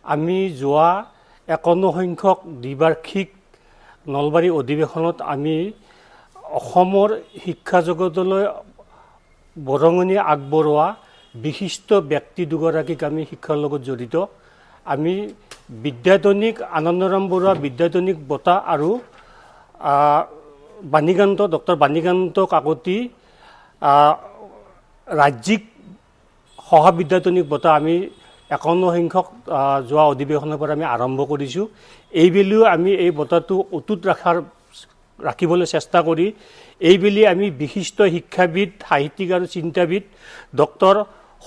আমি যোৱা 51 সংখ্যক দ্বিবাৰ্ষিক নলবাৰী অধিৱেশনত আমি অসমৰ শিক্ষা জগতলৈ বৰঙণি আগবঢ়োৱা বিশিষ্ট ব্যক্তি দুগৰাকীক আমি শিক্ষাৰ লগত জড়িত। আমি বিদ্যাদৈনিক আনন্দৰাম বৰুৱা বিদ্যাদৈনিক বঁটা আৰু বাণীকান্ত ডক্টৰ বাণীকান্ত কাকতি ৰাজ্যিক সহবিদ্যাদৈনিক বঁটা আমি 51 সংখ্যক যোৱা অধিৱেশনৰ পৰা আমি আৰম্ভ কৰিছোঁ। এইবেলিও আমি এই বঁটাটো অটুট ৰাখিবলৈ চেষ্টা কৰি এইবেলি আমি বিশিষ্ট শিক্ষাবিদ সাহিত্যিক আৰু চিন্তাবিদ ডক্টৰ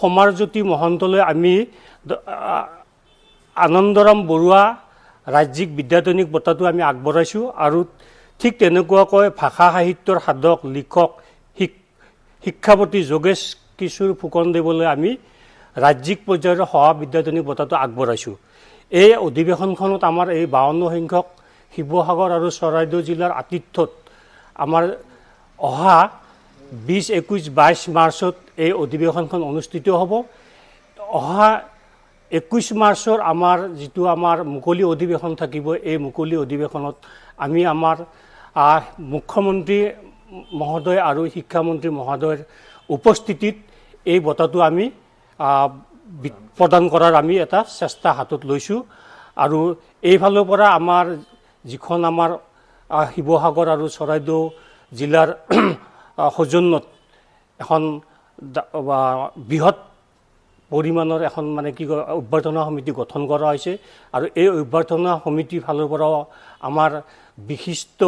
সমাৰজ্যোতি মহন্তলৈ আমি আনন্দৰাম বৰুৱা ৰাজ্যিক বিদ্যাদৈনিক বঁটাটো আমি আগবঢ়াইছোঁ। আৰু ঠিক তেনেকুৱাকৈ ভাষা সাহিত্যৰ সাধক লিখক শিক্ষাপতি যোগেশ কিশোৰ ফুকনদেৱলৈ আমি ৰাজ্যিক পৰ্যায়ৰ সহবিদ্যাদৈনিক বঁটাটো আগবঢ়াইছোঁ। এই অধিৱেশনখনত আমাৰ এই 52 সংখ্যক শিৱসাগৰ আৰু চৰাইদেউ জিলাৰ আতিথ্যত আমাৰ অহা 20, 21, 22 মাৰ্চত এই অধিৱেশনখন অনুষ্ঠিত হ'ব। অহা 21 মাৰ্চৰ আমাৰ যিটো আমাৰ মুকলি অধিৱেশন থাকিব, এই মুকলি অধিৱেশনত আমি আমাৰ মুখ্যমন্ত্ৰী মহোদয় আৰু শিক্ষামন্ত্ৰী মহোদয়ৰ উপস্থিতিত এই বঁটাটো আমি প্ৰদান কৰাৰ আমি এটা চেষ্টা হাতত লৈছোঁ। আৰু এইফালৰ পৰা আমাৰ যিখন আমাৰ শিৱসাগৰ আৰু চৰাইদেউ জিলাৰ সৌজন্যত এখন বৃহৎ পৰিমাণৰ এখন মানে কি কয় অভ্যৰ্থনা সমিতি গঠন কৰা হৈছে। আৰু এই অভ্যৰ্থনা সমিতিৰ ফালৰ পৰাও আমাৰ বিশিষ্ট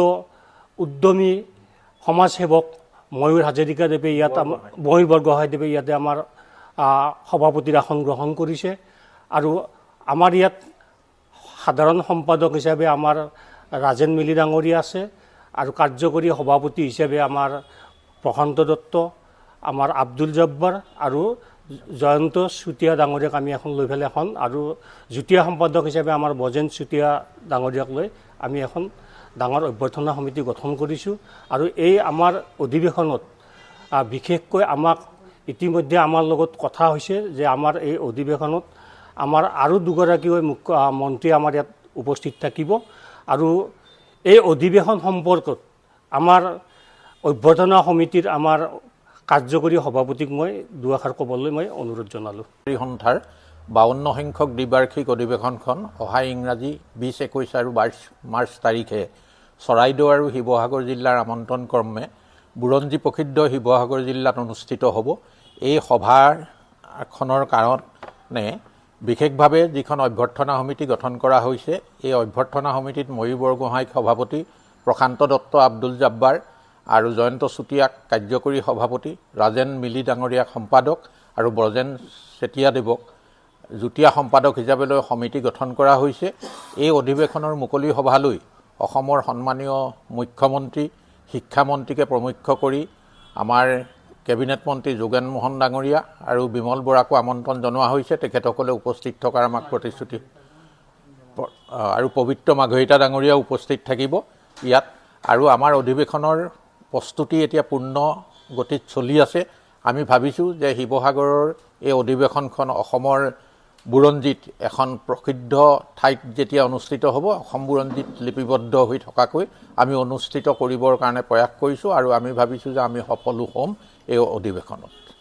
উদ্যমী সমাজসেৱক ময়ূৰ হাজৰিকাদেৱে ইয়াত ময়ূৰ বৰগোহাঁইদেৱে ইয়াতে আমাৰ সভাপতিৰ আসন গ্ৰহণ কৰিছে। আৰু আমাৰ ইয়াত সাধাৰণ সম্পাদক হিচাপে আমাৰ ৰাজেন মিলি ডাঙৰীয়া আছে, আৰু কাৰ্যকৰী সভাপতি হিচাপে আমাৰ প্ৰশান্ত দত্ত, আমাৰ আব্দুল জব্বাৰ আৰু জয়ন্ত চুতীয়া ডাঙৰীয়াক আমি এখন লৈ পেলাই এখন, আৰু যুটীয়া সম্পাদক হিচাপে আমাৰ বজেন চুতীয়া ডাঙৰীয়াক লৈ আমি এখন ডাঙৰ অভ্যৰ্থনা সমিতি গঠন কৰিছোঁ। আৰু এই আমাৰ অধিৱেশনত বিশেষকৈ আমাক ইতিমধ্যে আমাৰ লগত কথা হৈছে যে আমাৰ এই অধিৱেশনত আমাৰ আৰু দুগৰাকী মন্ত্ৰী আমাৰ ইয়াত উপস্থিত থাকিব। আৰু এই অধিৱেশন সম্পৰ্কত আমাৰ অভ্যৰ্থনা সমিতিৰ আমাৰ কাৰ্যকৰী সভাপতিক মই দুআষাৰ ক'বলৈ মই অনুৰোধ জনালোঁ। সন্থাৰ 52 সংখ্যক দ্বিবাৰ্ষিক অধিৱেশনখন অহা ইংৰাজী 20, 21 আৰু 22 মাৰ্চ তাৰিখে চৰাইদেউ আৰু শিৱসাগৰ জিলাৰ আমন্ত্ৰণ ক্ৰমে বুৰঞ্জী প্ৰসিদ্ধ শিৱসাগৰ জিলাত অনুষ্ঠিত হ'ব। এই সভাখনৰ কাৰণে বিশেষভাৱে যিখন অভ্যৰ্থনা সমিতি গঠন কৰা হৈছে, এই অভ্যৰ্থনা সমিতিত ময়ূৰ বৰগোহাঁইক সভাপতি, প্ৰশান্ত দত্ত, আব্দুল জব্বাৰ আৰু জয়ন্ত চুতীয়াক কাৰ্যকৰী সভাপতি, ৰাজেন মিলি ডাঙৰীয়াক সম্পাদক আৰু ব্ৰজেন চেতিয়াদেৱক যুটীয়া সম্পাদক হিচাপে লৈ সমিতি গঠন কৰা হৈছে। এই অধিৱেশনৰ মুকলি সভালৈ অসমৰ সন্মানীয় মুখ্যমন্ত্ৰী, শিক্ষামন্ত্ৰীকে প্ৰমুখ্য কৰি আমাৰ কেবিনেট মন্ত্ৰী যোগেন মোহন ডাঙৰীয়া আৰু বিমল বৰাকো আমন্ত্ৰণ জনোৱা হৈছে। তেখেতসকলে উপস্থিত থকাৰ আমাক প্ৰতিশ্ৰুতি, আৰু পবিত্ৰ মাঘৰিতা ডাঙৰীয়া উপস্থিত থাকিব ইয়াত। আৰু আমাৰ অধিৱেশনৰ প্ৰস্তুতি এতিয়া পূৰ্ণ গতিত চলি আছে। আমি ভাবিছোঁ যে শিৱসাগৰৰ এই অধিৱেশনখন অসমৰ বুৰঞ্জীত এখন প্ৰসিদ্ধ ঠাইত যেতিয়া অনুষ্ঠিত হ'ব, অসম বুৰঞ্জীত লিপিবদ্ধ হৈ থকাকৈ আমি অনুষ্ঠিত কৰিবৰ কাৰণে প্ৰয়াস কৰিছোঁ। আৰু আমি ভাবিছোঁ যে আমি সফলো হ'ম এই অধিৱেশনত।